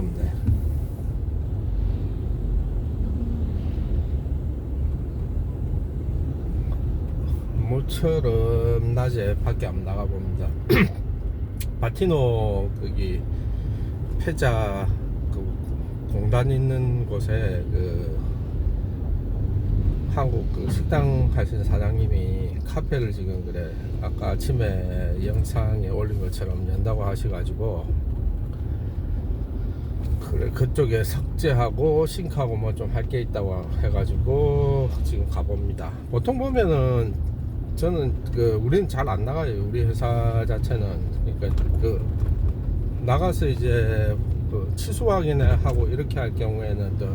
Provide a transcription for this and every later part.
없네. 모처럼 낮에 밖에 안 나가 봅니다. 바티노 거기 패자 그 공단 있는 곳에 그 한국 그 식당 하시는 사장님이 카페를 지금 그래 아까 아침에 영상에 올린 것처럼 연다고 하셔가지고 그래 그쪽에 석재하고 싱크하고 뭐 좀 할 게 있다고 해가지고 지금 가봅니다. 보통 보면은 저는 그 우리는 잘 안 나가요. 우리 회사 자체는. 그러니까 그 나가서 이제 그 취소 확인하고 이렇게 할 경우에는 또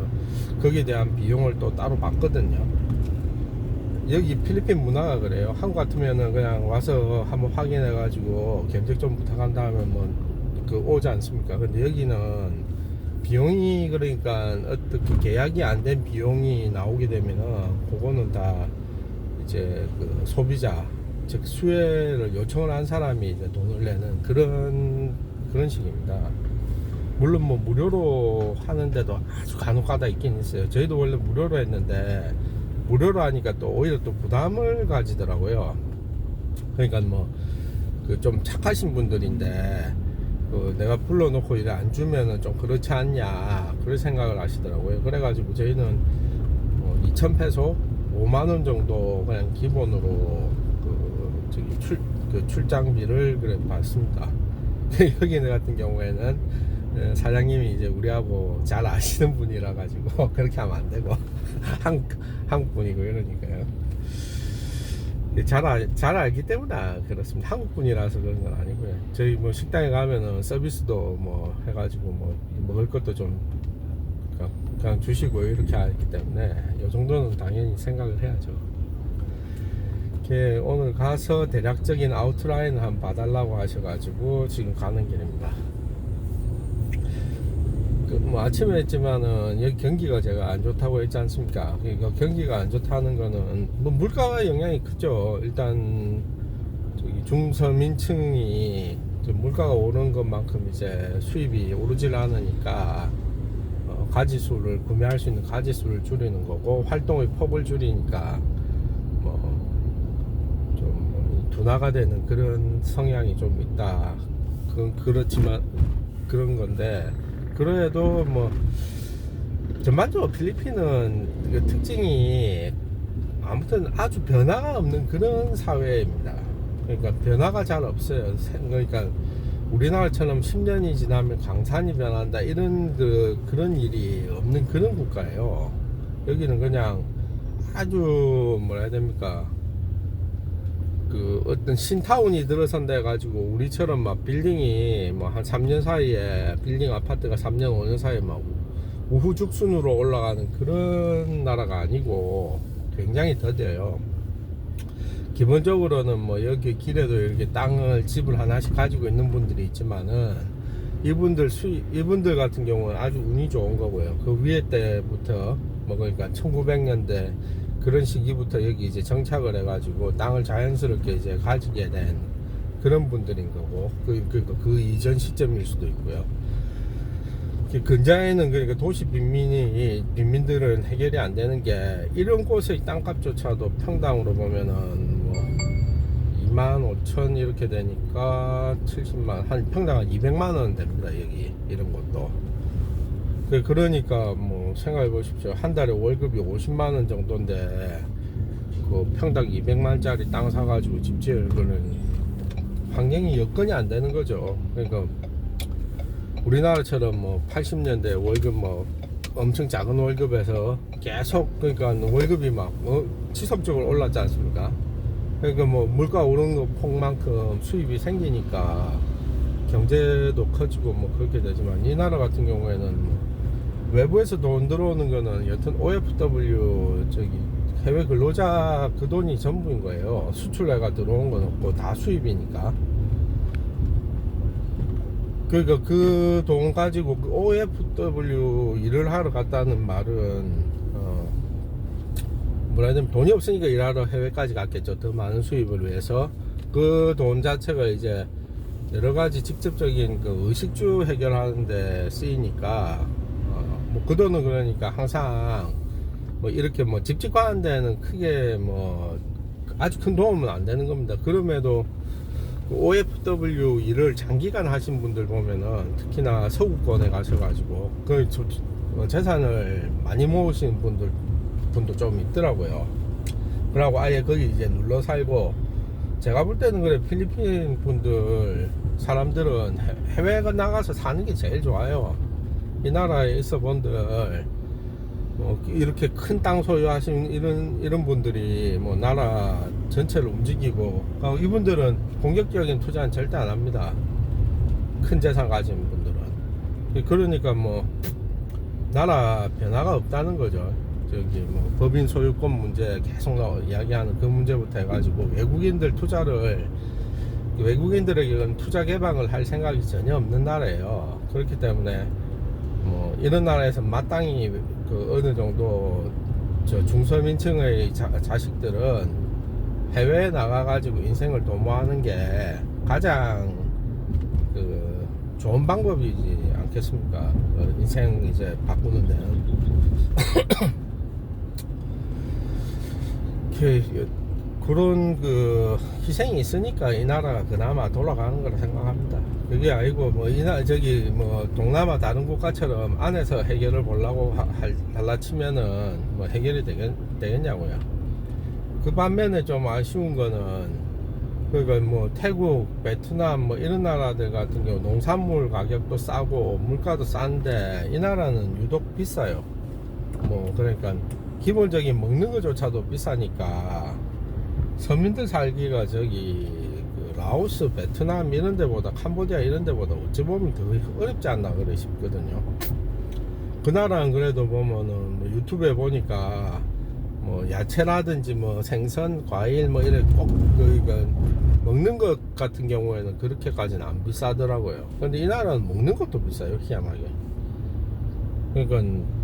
거기에 대한 비용을 또 따로 받거든요. 여기 필리핀 문화가 그래요. 한국 같으면은 그냥 와서 한번 확인해 가지고 견적 좀 부탁한 다음에 뭐 그 오지 않습니까? 근데 여기는 비용이 그러니까 어떻게 계약이 안 된 비용이 나오게 되면은 그거는 다 이제 그 소비자 즉 수혜를 요청을 한 사람이 이제 돈을 내는 그런 식입니다. 물론 뭐 무료로 하는데도 아주 간혹가다 있긴 있어요. 저희도 원래 무료로 했는데 무료로 하니까 또 오히려 또 부담을 가지더라고요. 그러니까 뭐 그 좀 착하신 분들인데 그 내가 불러놓고 이래 안 주면은 좀 그렇지 않냐 그런 생각을 하시더라고요. 그래가지고 저희는 2,000페소 5만원 정도 그냥 기본으로 그 저기 그 출장비를 그래 받습니다. 여기는 같은 경우에는 사장님이 이제 우리하고 잘 아시는 분이라 가지고 그렇게 하면 안 되고 한국 분이고 이러니까요. 잘 알기 때문에 그렇습니다. 한국 분이라서 그런 건 아니고요. 저희 뭐 식당에 가면은 서비스도 뭐 해가지고 뭐 먹을 것도 좀 그냥 주시고 이렇게 하기 때문에 이 정도는 당연히 생각을 해야죠. 이렇게 오늘 가서 대략적인 아웃라인을 한번 봐달라고 하셔가지고 지금 가는 길입니다. 뭐 아침에 했지만은 여기 경기가 제가 안 좋다고 했지 않습니까? 그러니까 경기가 안 좋다는 거는 뭐 물가가 영향이 크죠. 일단 저기 중서민층이 물가가 오른 것만큼 이제 수입이 오르질 않으니까 가지수를 구매할 수 있는 가지수를 줄이는 거고 활동의 폭을 줄이니까 뭐 좀 둔화가 되는 그런 성향이 좀 있다. 그렇지만 그런 건데. 그래도 뭐 전반적으로 필리핀은 그 특징이 아무튼 아주 변화가 없는 그런 사회입니다. 그러니까 변화가 잘 없어요. 그러니까 우리나라처럼 10년이 지나면 강산이 변한다 이런 그런 일이 없는 그런 국가예요. 여기는 그냥 아주 뭐라 해야 됩니까? 그 어떤 신타운이 들어선다 해가지고 우리처럼 막 빌딩이 뭐 한 3년 사이에 빌딩 아파트가 3년 5년 사이에 막 우후죽순으로 올라가는 그런 나라가 아니고 굉장히 더뎌요. 기본적으로는 뭐 여기 길에도 이렇게 땅을 집을 하나씩 가지고 있는 분들이 있지만은 이분들 같은 경우는 아주 운이 좋은 거고요. 그 위에 때부터 뭐 그러니까 1900년대 그런 시기부터 여기 이제 정착을 해가지고 땅을 자연스럽게 이제 가지게 된 그런 분들인 거고 그 이전 시점일 수도 있고요. 근자에는 그러니까 도시 빈민들은 해결이 안 되는 게 이런 곳의 땅값조차도 평당으로 보면은 뭐 25,000 이렇게 되니까 70만 한 평당 한 200만 원 됩니다. 여기 이런 것도. 그러니까 뭐 생각해 보십시오. 한 달에 월급이 50만 원 정도인데 그 평당 200만짜리 땅 사가지고 집 지을 거는 환경이 여건이 안 되는 거죠. 그러니까 우리나라처럼 뭐 80년대 월급 뭐 엄청 작은 월급에서 계속 그러니까 월급이 막 지속적으로 올랐지 않습니까? 그러니까 뭐 물가 오르는 폭만큼 수입이 생기니까 경제도 커지고 뭐 그렇게 되지만 이 나라 같은 경우에는 외부에서 돈 들어오는 거는 여튼 OFW 저기 해외 근로자 그 돈이 전부인 거예요. 수출해가 들어온 건 없고 다 수입이니까. 그러니까 그 돈 가지고 그 OFW 일을 하러 갔다는 말은 뭐라 해야 되면 돈이 없으니까 일하러 해외까지 갔겠죠. 더 많은 수입을 위해서. 그 돈 자체가 이제 여러 가지 직접적인 그 의식주 해결하는 데 쓰이니까 뭐 그 돈은 그러니까 항상 뭐 이렇게 뭐 집집과한 데는 크게 뭐 아주 큰 도움은 안 되는 겁니다. 그럼에도 그 OFW 일을 장기간 하신 분들 보면은 특히나 서구권에 가셔가지고 그 재산을 많이 모으신 분도 좀 있더라고요. 그러고 아예 거기 이제 눌러 살고, 제가 볼 때는 그래, 필리핀 분들 사람들은 해외에 나가서 사는 게 제일 좋아요. 이 나라에 있어 본들 뭐 이렇게 큰 땅 소유하신 이런 분들이 뭐 나라 전체를 움직이고, 이분들은 공격적인 투자는 절대 안 합니다. 큰 재산 가진 분들은. 그러니까 뭐 나라 변화가 없다는 거죠. 저기 뭐 법인 소유권 문제 계속 이야기하는 그 문제부터 해가지고 외국인들에게는 투자 개방을 할 생각이 전혀 없는 나라예요. 그렇기 때문에 뭐 이런 나라에서 마땅히 그 어느 정도 저 중서민층의 자식들은 해외에 나가가지고 인생을 도모하는 게 가장 그 좋은 방법이지 않겠습니까? 인생 이제 바꾸는 데는. 그런 그 희생이 있으니까 이 나라가 그나마 돌아가는 거라 생각합니다. 그게 아니고 뭐 저기 뭐 동남아 다른 국가처럼 안에서 해결을 보려고 할라 치면은 뭐 해결이 되겠냐고요. 그 반면에 좀 아쉬운 거는, 그러니까 뭐 태국, 베트남 뭐 이런 나라들 같은 경우 농산물 가격도 싸고 물가도 싼데 이 나라는 유독 비싸요. 뭐 그러니까 기본적인 먹는 거조차도 비싸니까 서민들 살기가 저기 그 라오스, 베트남 이런 데보다, 캄보디아 이런 데보다 어찌 보면 더 어렵지 않나 그래 싶거든요. 그 나라는 그래도 보면은 뭐 유튜브에 보니까 뭐 야채라든지 뭐 생선, 과일 뭐 이래 꼭 그러니까 먹는 것 같은 경우에는 그렇게까지는 안 비싸더라고요. 근데 이 나라는 먹는 것도 비싸요, 희한하게. 그러니까 그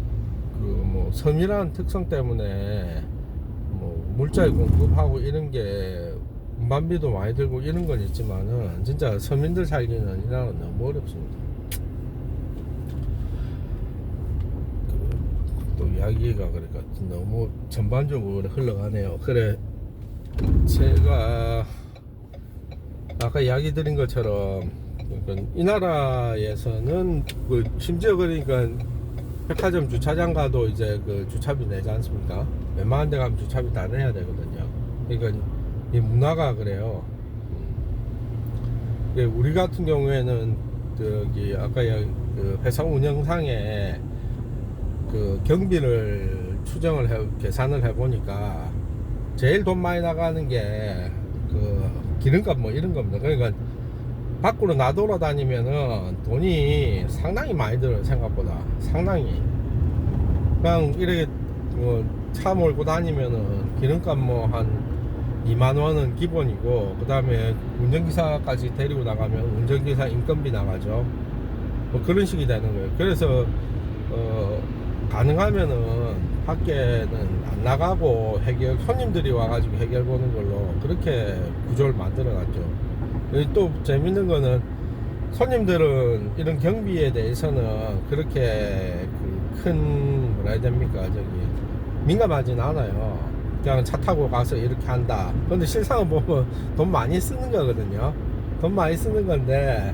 뭐 섬이라는 특성 때문에 뭐 물자를 공급하고 이런 게 운반비도 많이 들고 이런 건 있지만은 진짜 서민들 살기는 이 나라는 너무 어렵습니다. 또 이야기가 그러니까 너무 전반적으로 흘러가네요. 그래, 제가 아까 이야기 드린 것처럼 그러니까 이 나라에서는 그 심지어 그러니까 백화점 주차장 가도 이제 그 주차비 내지 않습니까? 웬만한 데 가면 주차비 다 내야 되거든요. 그러니까 이 문화가 그래요. 우리 같은 경우에는 저기 아까 그 회사 운영상에 그 경비를 계산을 해보니까 제일 돈 많이 나가는 게 그 기름값 뭐 이런 겁니다. 그러니까 밖으로 나돌아다니면은 돈이 상당히 많이 들어요. 생각보다 상당히. 그냥 이렇게 뭐 차 몰고 다니면은 기름값 뭐 한 2만원은 기본이고, 그 다음에 운전기사까지 데리고 나가면 운전기사 인건비 나가죠. 뭐 그런 식이 되는 거예요. 그래서 가능하면은 밖에는 안 나가고 손님들이 와가지고 해결 보는 걸로 그렇게 구조를 만들어 놨죠. 또 재밌는 거는 손님들은 이런 경비에 대해서는 그렇게 큰 뭐라 해야 됩니까, 저기 민감하진 않아요. 그냥 차 타고 가서 이렇게 한다. 근데 실상은 보면 돈 많이 쓰는 거거든요. 돈 많이 쓰는 건데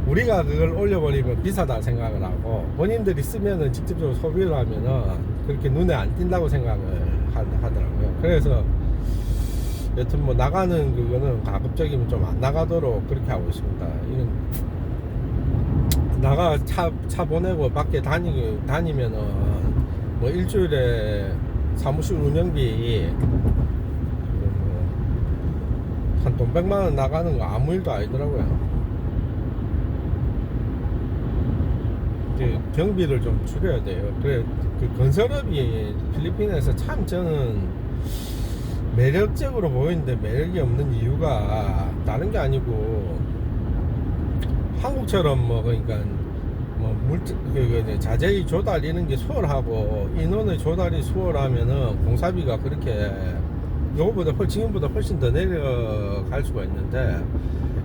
우리가 그걸 올려버리면 비싸다 생각을 하고, 본인들이 쓰면은 직접적으로 소비를 하면은 그렇게 눈에 안 띈다고 생각을 하더라고요. 그래서 여튼 뭐 나가는 그거는 가급적이면 좀 안 나가도록 그렇게 하고 있습니다. 이건 차 보내고 밖에 다니면은 뭐 일주일에 사무실 운영비 한 돈 100만원 나가는 거 아무 일도 아니더라고요. 경비를 좀 줄여야 돼요. 그래, 그 건설업이 필리핀에서 참 저는 매력적으로 보이는데 매력이 없는 이유가 다른 게 아니고, 한국처럼 뭐 그러니까 뭐 자재의 조달 이런 게 수월하고 인원의 조달이 수월하면은 공사비가 그렇게 지금보다 훨씬 더 내려갈 수가 있는데,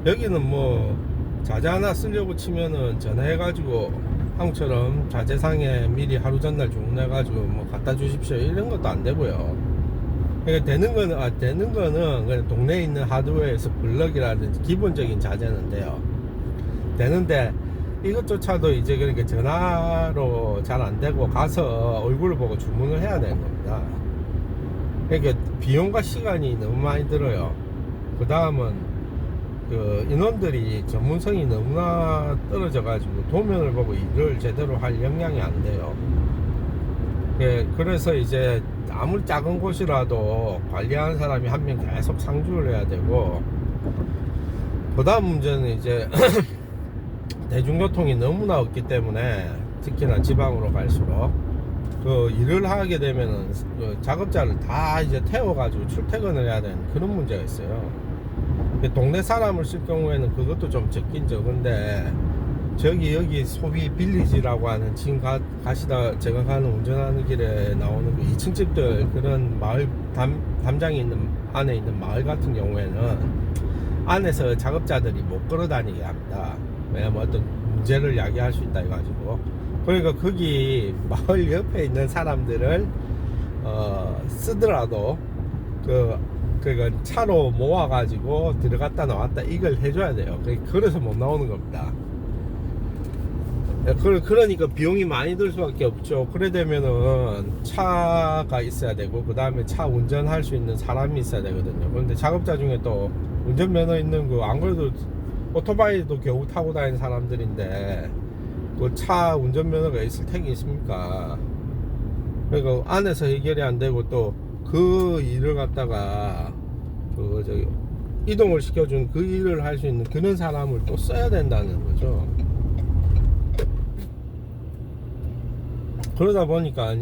여기는 뭐 자재 하나 쓰려고 치면은 전화해가지고 한국처럼 자재상에 미리 하루 전날 주문해가지고 뭐 갖다 주십시오 이런 것도 안 되고요. 그러니까 되는 거는 그냥 동네에 있는 하드웨어에서 블럭이라든지 기본적인 자재는 돼요. 되는데 이것조차도 이제 그러니까 전화로 잘 안 되고 가서 얼굴을 보고 주문을 해야 되는 겁니다. 그러니까 비용과 시간이 너무 많이 들어요. 그 다음은 그 인원들이 전문성이 너무나 떨어져 가지고 도면을 보고 일을 제대로 할 역량이 안 돼요. 예, 그래서 이제 아무리 작은 곳이라도 관리하는 사람이 한 명 계속 상주를 해야 되고, 그 다음 문제는 이제 대중교통이 너무나 없기 때문에 특히나 지방으로 갈수록 그 일을 하게 되면은 그 작업자를 다 이제 태워가지고 출퇴근을 해야 되는 그런 문제가 있어요. 동네 사람을 쓸 경우에는 그것도 좀 적긴 적은데, 여기 소비 빌리지라고 하는 지금 가시다 제가 가는 운전하는 길에 나오는 그 2층 집들, 그런 마을 담장이 있는 안에 있는 마을 같은 경우에는 안에서 작업자들이 못 걸어 다니게 합니다. 왜냐면 어떤 문제를 야기할 수 있다 해가지고. 그러니까 거기 마을 옆에 있는 사람들을 쓰더라도 그러니까 차로 모아가지고 들어갔다 나왔다 이걸 해줘야 돼요. 그래서 못 나오는 겁니다. 그러니까 비용이 많이 들 수밖에 없죠. 그래 되면은 차가 있어야 되고, 그 다음에 차 운전할 수 있는 사람이 있어야 되거든요. 그런데 작업자 중에 또 운전면허 있는 거 안 그래도 오토바이도 겨우 타고 다니는 사람들인데 그 차 운전면허가 있을 택이 있습니까? 그러니까 안에서 해결이 안 되고 또 그 일을 갖다가 이동을 시켜준 그 일을 할 수 있는 그런 사람을 또 써야 된다는 거죠. 그러다 보니까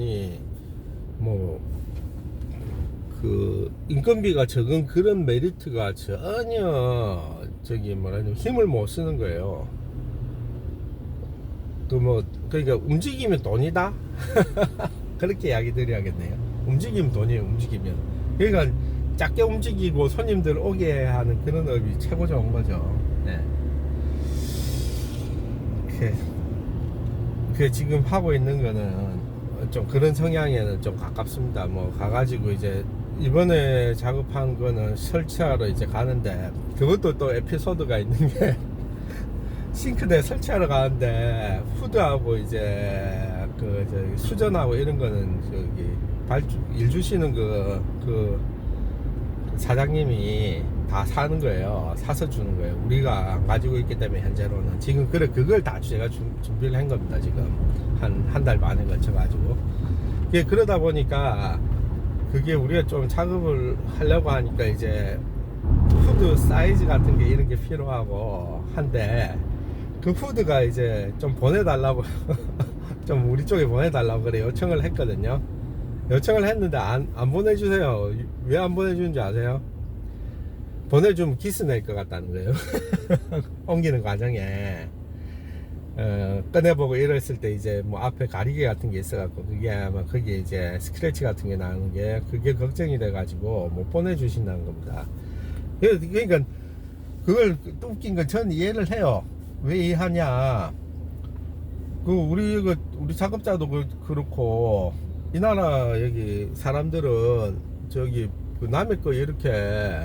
그 인건비가 적은 그런 메리트가 전혀 힘을 못 쓰는 거예요. 그러니까 움직이면 돈이다. 그렇게 이야기 드려야겠네요. 움직이면 돈이에요. 움직이면. 그러니까 작게 움직이고 손님들 오게 하는 그런 업이 최고 좋은 거죠. 네. 그 지금 하고 있는 거는 좀 그런 성향에는 좀 가깝습니다. 뭐 가가지고 이제 이번에 작업한 거는 설치하러 이제 가는데, 그것도 또 에피소드가 있는 게 싱크대 설치하러 가는데 후드하고 이제 수전하고 이런 거는 일 주시는 그 사장님이 다 사는 거예요. 사서 주는 거예요. 우리가 안 가지고 있기 때문에 현재로는 지금 그걸 다 제가 준비를 한 겁니다. 지금 한 달 반에 걸쳐 가지고. 그러다 보니까 그게 우리가 좀 작업을 하려고 하니까 이제 후드 사이즈 같은 게 이런 게 필요하고 한데, 그 후드가 이제 좀 보내달라고 좀 우리 쪽에 보내달라고 그래 요청을 했거든요. 요청을 했는데 안 보내주세요. 왜 안 보내주는지 아세요? 보내주면 기스 낼 것 같다는 거예요. 옮기는 과정에 꺼내보고 이랬을 때 이제 뭐 앞에 가리개 같은 게 있어갖고 그게 아마 거기에 이제 스크래치 같은 게 나는 게 그게 걱정이 돼가지고 못 보내주신다는 겁니다. 그러니까 그걸 또 웃긴 건 전 이해를 해요. 왜 이해하냐? 우리 작업자도 그렇고 이 나라 여기 사람들은 남의 거 이렇게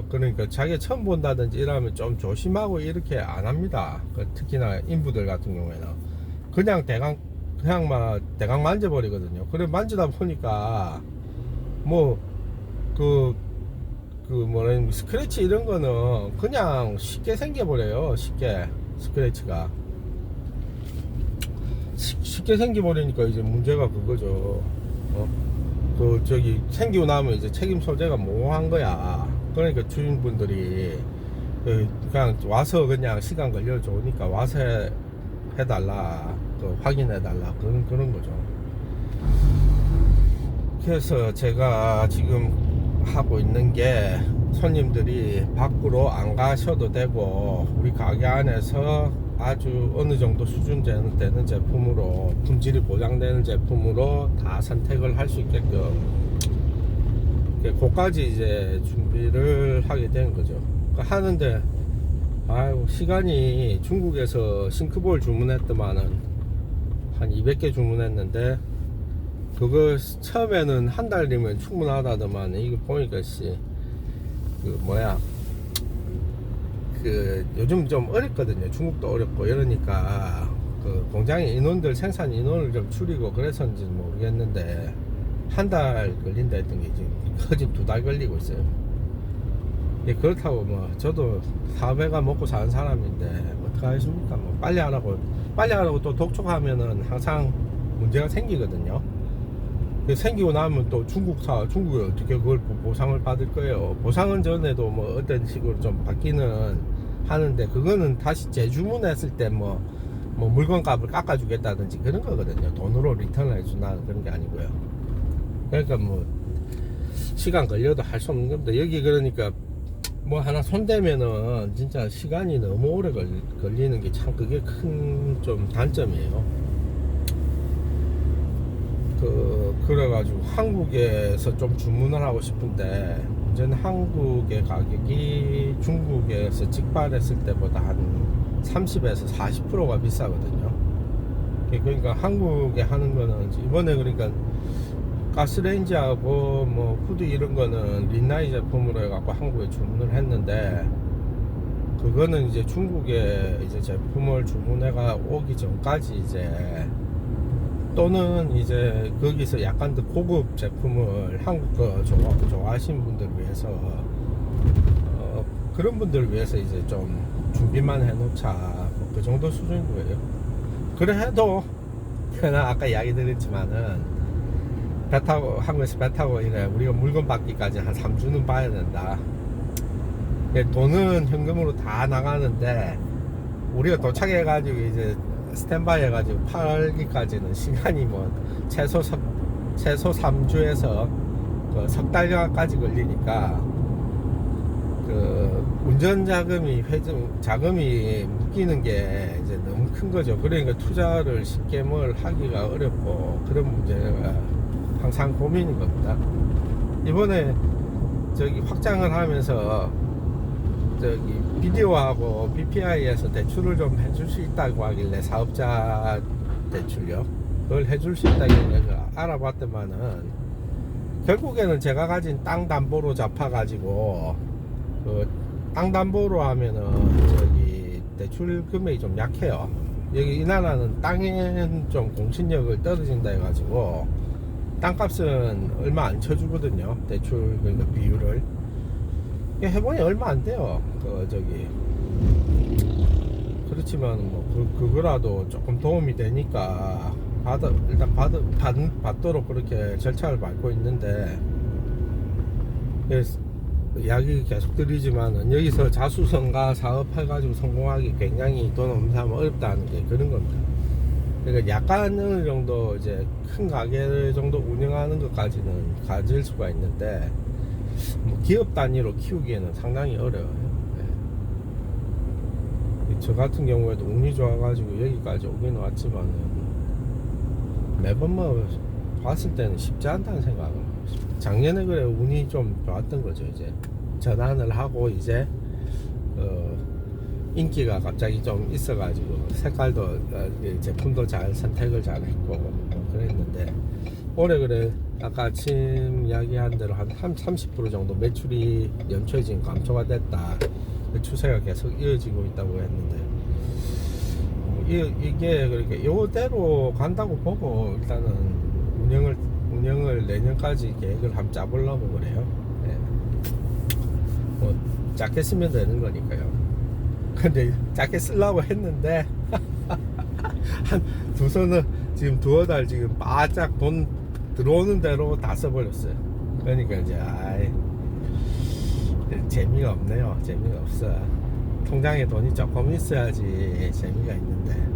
그러니까 자기가 처음 본다든지 이러면 좀 조심하고 이렇게 안 합니다. 특히나 인부들 같은 경우에는 그냥 대강 만져버리거든요. 그래 만지다 보니까 스크래치 이런 거는 그냥 쉽게 생겨버려요. 쉽게 스크래치가 쉽게 생겨버리니까 이제 문제가 그거죠. 생기고 나면 이제 책임 소재가 모호한 거야. 그러니까 주인분들이 그냥 와서 그냥 시간 걸려주니까 와서 해달라, 확인해달라, 그런 거죠. 그래서 제가 지금 하고 있는 게 손님들이 밖으로 안 가셔도 되고 우리 가게 안에서 아주 어느 정도 수준 되는 제품으로, 품질이 보장되는 제품으로 다 선택을 할 수 있게끔 그까지 이제 준비를 하게 된 거죠. 하는데 아유, 시간이 중국에서 싱크볼 주문했더만은 한 200개 주문했는데, 그거 처음에는 한 달이면 충분하다더만, 이거 보니까 요즘 좀 어렵거든요. 중국도 어렵고 이러니까 그 공장의 인원들, 생산 인원을 좀 줄이고 그래서인지 모르겠는데 한 달 걸린다 했던 게 지금 거진 2달 걸리고 있어요. 예, 그렇다고 뭐 저도 사업해가 먹고 사는 사람인데 어떡하겠습니까? 뭐 빨리 하라고 또 독촉하면은 항상 문제가 생기거든요. 생기고 나면 또 중국에 어떻게 그걸 보상을 받을 거예요. 보상은 전에도 뭐 어떤 식으로 좀 받기는 하는데, 그거는 다시 재주문했을 때 뭐 물건값을 깎아주겠다든지 그런 거거든요. 돈으로 리턴을 해준다 그런 게 아니고요. 그러니까 뭐 시간 걸려도 할 수 없는 겁니다. 여기 그러니까 뭐 하나 손대면은 진짜 시간이 너무 오래 걸리는 게 참 그게 큰 좀 단점이에요. 그래가지고 한국에서 좀 주문을 하고 싶은데, 문제는 한국의 가격이 중국에서 직발했을 때보다 한 30에서 40%가 비싸거든요. 그러니까 한국에 하는 거는 이번에 그러니까 가스레인지하고 뭐 후드 이런 거는 린나이 제품으로 해갖고 한국에 주문을 했는데, 그거는 이제 중국에 이제 제품을 주문해가 오기 전까지 이제, 또는 이제 거기서 약간 더 고급 제품을 한국 거 좋아하시는 분들 위해서 그런 분들 위해서 이제 좀 준비만 해놓자, 뭐그 정도 수준인 거예요. 그래 해도 나 아까 이야기 드렸지만은 한국에서 배 타고 이래 우리가 물건 받기까지 한 3주는 봐야 된다. 돈은 현금으로 다 나가는데 우리가 도착해가지고 이제 스탠바이 해가지고 팔기까지는 시간이 뭐 최소 3주에서 석 달까지 걸리니까 그 운전 자금이 묶이는 게 이제 너무 큰 거죠. 그러니까 투자를 쉽게 뭘 하기가 어렵고 그런 문제가 항상 고민인 겁니다. 이번에 저기 확장을 하면서 저기 비디오하고 BPI에서 대출을 좀 해줄 수 있다고 하길래, 사업자 대출요, 그걸 해줄 수 있다길래 알아봤더만은 결국에는 제가 가진 땅 담보로 잡아가지고 그 땅 담보로 하면은 저기 대출 금액이 좀 약해요. 여기 이 나라는 땅엔 좀 공신력을 떨어진다 해가지고 땅값은 얼마 안 쳐주거든요. 대출 그러니까 비율을 해보니 얼마 안 돼요. 그렇지만 뭐 그거라도 조금 도움이 되니까 일단 받도록 그렇게 절차를 밟고 있는데, 이야기 계속 드리지만 여기서 자수성가 사업해가지고 성공하기 굉장히 돈 없는 사람은 어렵다는 게 그런 겁니다. 그러니까 약간 어느 정도 이제 큰 가게 정도 운영하는 것까지는 가질 수가 있는데, 뭐 기업 단위로 키우기에는 상당히 어려워요. 네. 저 같은 경우에도 운이 좋아가지고 여기까지 오긴 왔지만은 매번 뭐 봤을 때는 쉽지 않다는 생각은. 작년에 그래 운이 좀 좋았던 거죠. 이제 전환을 하고 이제 인기가 갑자기 좀 있어가지고 색깔도 제품도 잘 선택을 잘 했고 그랬는데, 올해 그래 아까 아침 이야기한 대로 한 30% 정도 매출이 연초에 지금 감소가 됐다, 그 추세가 계속 이어지고 있다고 했는데, 이게 그러니까 이대로 간다고 보고 일단은 운영을 내년까지 계획을 한번 짜보려고 그래요. 네. 뭐 작게 쓰면 되는 거니까요. 근데 작게 쓰려고 했는데 한 지금 두어 달 지금 바짝 돈 들어오는 대로 다 써버렸어요. 그러니까 이제 재미가 없네요. 재미가 없어. 통장에 돈이 조금 있어야지 재미가 있는데.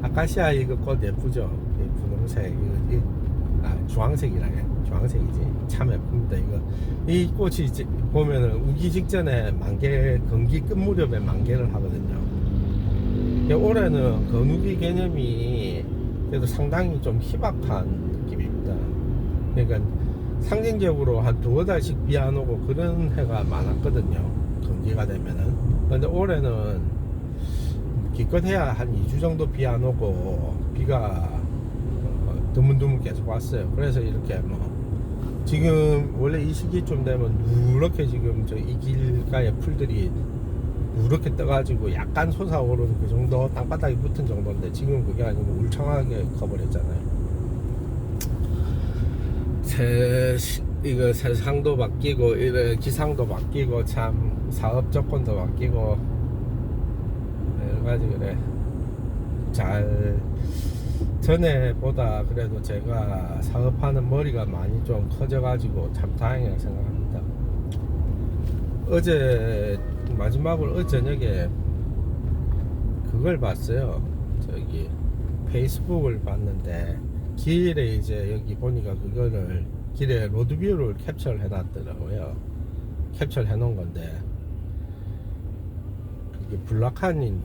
아카시아 이거 꽃 예쁘죠? 분홍색 주황색이라게, 주황색이지. 참 예쁩니다. 이 꽃이 보면은 우기 직전에 만개, 건기 끝 무렵에 만개를 하거든요. 올해는 건우기 개념이 그래도 상당히 좀 희박한 느낌입니다. 그러니까 상징적으로 한 두어 달씩 비 안 오고 그런 해가 많았거든요. 건기가 되면은. 근데 올해는 기껏해야 한 2주 정도 비 안 오고 비가 드문드문 계속 왔어요. 그래서 이렇게 뭐 지금 원래 이 시기쯤 되면 누렇게 지금 저 이 길가에 풀들이 누렇게 떠가지고 약간 솟아오르는 그 정도 땅바닥이 붙은 정도인데 지금 그게 아니고 울창하게 커버렸잖아요. 이거 세상도 바뀌고 이래 기상도 바뀌고 참 사업 조건도 바뀌고 여러 가지 그래. 잘 전에보다 그래도 제가 사업하는 머리가 많이 좀 커져가지고 참 다행이라고 생각합니다. 어제 마지막으로 어제 저녁에 그걸 봤어요. 저기 페이스북을 봤는데 길에 이제 여기 보니까 그거를 길에 로드뷰를 캡처를 해놨더라고요. 캡처를 해놓은 건데 그게 블락칸인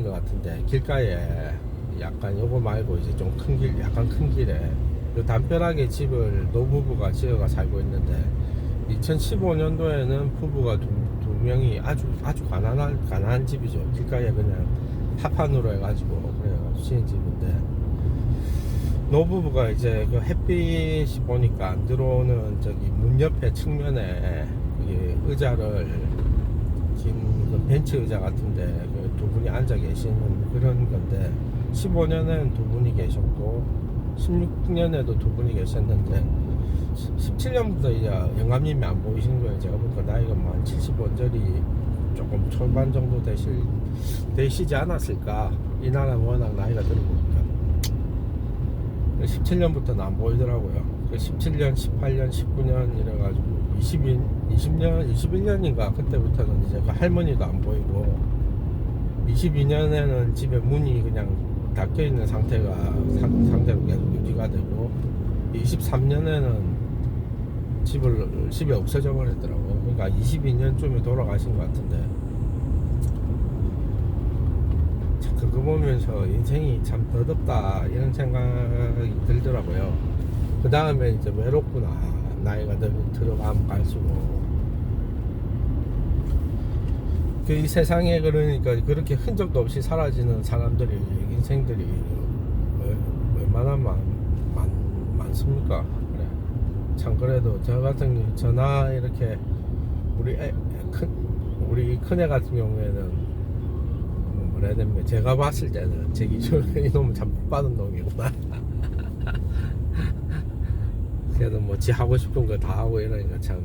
것 같은데 길가에 약간 요거 말고 이제 좀 큰 길, 약간 큰 길에 요 담벼락에 집을 노부부가 지어가 살고 있는데 2015년도에는 부부가 두 명이 아주 가난한 집이죠. 길가에 그냥 파판으로 해가지고 그래가지고 지은 집인데 노부부가 이제 그 햇빛이 보니까 안 들어오는 저기 문 옆에 측면에 그게 의자를 긴 그 벤치 의자 같은데 그 두 분이 앉아 계시는 그런 건데 15년에는 두 분이 계셨고 16년에도 두 분이 계셨는데 17년부터 이제 영감님이 안 보이신 거예요. 제가 보니까 나이가 뭐 한 70원절이 조금 초반 정도 되시지 않았을까. 이 나라 워낙 나이가 들어보니까 17년부터는 안 보이더라고요. 17년, 18년, 19년 이래가지고 21년인가 그때부터는 이제 그 할머니도 안 보이고 22년에는 집에 문이 그냥 닫혀 있는 상태로 계속 유지가 되고 23년에는 집이 없어져 버렸더라고요. 그러니까 22년쯤에 돌아가신 것 같은데 그거 보면서 인생이 참 더덥다 이런 생각이 들더라고요. 그 다음에 이제 외롭구나. 나이가 들어가면 갈수록 이 세상에 그러니까 그렇게 흔적도 없이 사라지는 사람들이 인생들이 얼마나 많습니까? 그래. 참 그래도 저 같은 경우 저나 이렇게 우리 큰애 같은 경우에는 뭐라 해야 됩니까? 제가 봤을 때는 제 기준에 이놈은 참 복 받은 놈이구나. 그래도 뭐 지 하고 싶은 거 다 하고 이러니까 참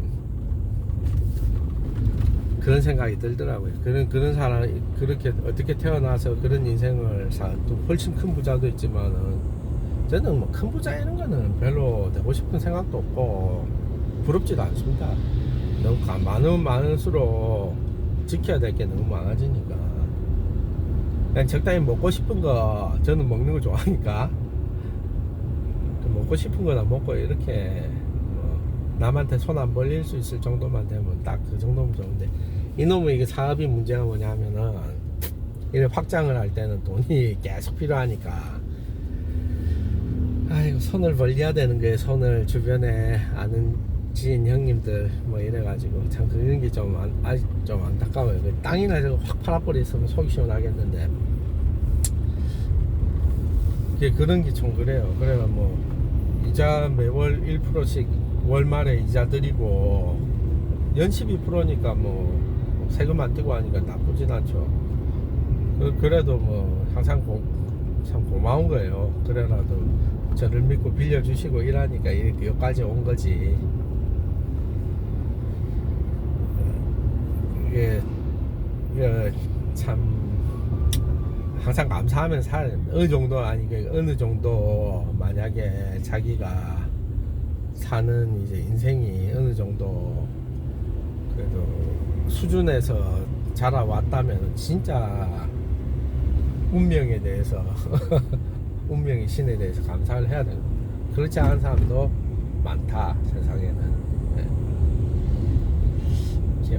그런 생각이 들더라고요. 그런 사람 그렇게 어떻게 태어나서 그런 인생을 또 훨씬 큰 부자도 있지만은 저는 뭐 큰 부자 이런 거는 별로 되고 싶은 생각도 없고 부럽지도 않습니다. 너무 많을수록 지켜야 될 게 너무 많아지니까 그냥 적당히 먹고 싶은 거 저는 먹는 거 좋아하니까 먹고 싶은 거나 먹고 이렇게 뭐 남한테 손 안 벌릴 수 있을 정도만 되면 딱 그 정도면 좋은데 이놈의 이게 사업이 문제가 뭐냐 하면은 이를 확장을 할 때는 돈이 계속 필요하니까 아이고 손을 벌려야 되는 거예요. 손을 주변에 아는 지인 형님들 뭐 이래가지고 참 그런 게 좀 아직 좀 안타까워요. 그 땅이나 저거 확 팔아버렸으면 속이 시원하겠는데 그런 게 좀 그래요. 그래가 뭐 이자 매월 1%씩 월말에 이자 드리고 연식 2%니까 뭐 세금 안 떼고 하니까 나쁘진 않죠. 그래도 뭐 항상 참 고마운 거예요. 그래라도 저를 믿고 빌려주시고 이러니까 이렇게 여기까지 온 거지. 이게 참 항상 감사하면 어느 정도 어느 정도 만약에 자기가 사는 이제 인생이 어느 정도 그래도 수준에서 자라왔다면 진짜 운명에 대해서 운명의 신에 대해서 감사를 해야 되고 그렇지 않은 사람도 많다 세상에는. 네.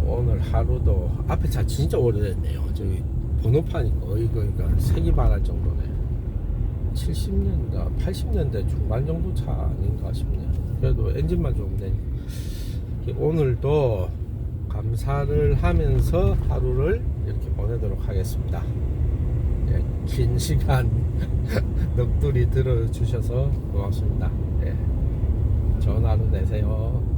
오늘 하루도 앞에 차 진짜 오래됐네요. 저기 번호판이 거의 그러니까 색이 반할 정도네. 70년대 80년대 중반 정도 차 아닌가 싶네요. 그래도 엔진만 좋으면 되니까. 오늘도 감사를 하면서 하루를 이렇게 보내도록 하겠습니다. 예, 긴 시간 넋두리 들어주셔서 고맙습니다. 예, 좋은 하루 되세요.